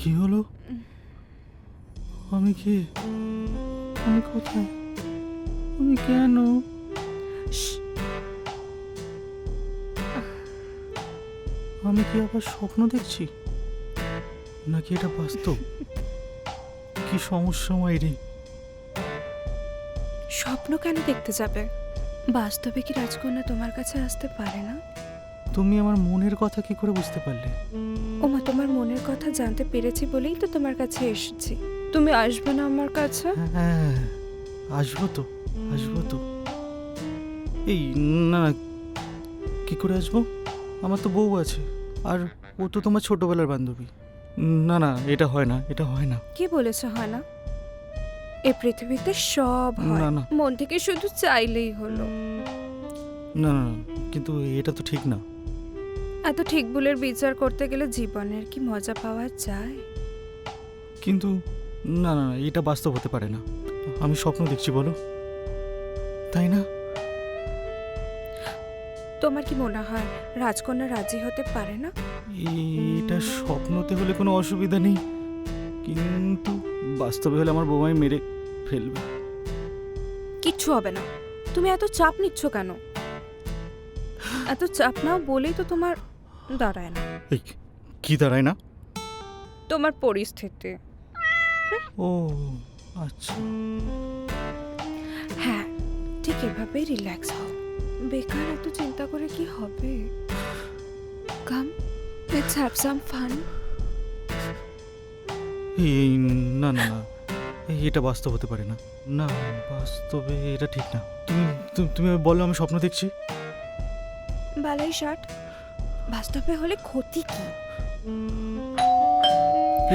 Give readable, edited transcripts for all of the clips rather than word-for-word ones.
কি হলো? আমি কে? আমি কোথায়? আমি কেন? আমি কি আবার স্বপ্ন দেখছি, নাকি এটা বাস্তব? কি সমস্যা মাইরি? স্বপ্ন কেন দেখতে যাবে? বাস্তবে কি রাজকন্যা তোমার কাছে আসতে পারে না? তুমি আমার মনের কথা কি করে বুঝতে পারলে? ওমা, তোমার মনের কথা জানতে পেরেছি বলেই তো তোমার কাছে এসেছি। তুমি আসবে না আমার কাছে? হ্যাঁ, আসবো তো, আসবো তো। এই না, কি করে আসবো? আমার তো বউ আছে, আর ও তো তোমার ছোটবেলার বান্ধবী। না না, এটা হয় না, এটা হয় না। কি বলেছো হয় না? এই পৃথিবীতে সব হয়, না, না। মন থেকে শুধু চাইলেই হলো। না না, কিন্তু এটা তো ঠিক না। এত ঠিক ভুলের বিচার করতে গেলে জীবনের কি মজা পাওয়া যায়? কিন্তু না না না, এটা বাস্তব হতে পারে না। আমি স্বপ্ন দেখছি বলো, তাই না? তোমার কি মনে হয় রাজকন্যা রাজি হতে পারে না? এটা স্বপ্নতে হলে কোনো অসুবিধা নেই, কিন্তু বাস্তবে হলে আমার বৌমাই মেরে ফেলবে। কিচ্ছু হবে না। তুমি এত চাপ নিচ্ছ কেন? এত চাপ নাও বলেই তো তোমার দাঁড়ায় না। এই, কি দাঁড়ায় না? তোমার পরিস্থিতি। ও আচ্ছা। হ্যাঁ, ঠিক এভাবেই রিল্যাক্স হও। বেকার এত চিন্তা করে কি হবে? কাম, লেটস হ্যাভ সাম ফান। এই না না না, এটা বাস্তব হতে পারে না। না, বাস্তবে এটা ঠিক না। তুমি বলো আমি স্বপ্ন দেখছি। বালাই শার্ট, বাস্তবে হলে ক্ষতি কি?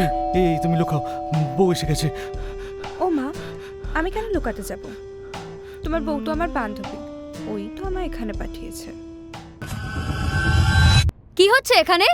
এই এই তুমি লুকাও, বউ এসে গেছে। ও মা, আমি কেন লুকাতে যাব? তোমার বউ তো আমার বান্ধবী, ওই তো আমায় এখানে পাঠিয়েছে। কি হচ্ছে এখানে?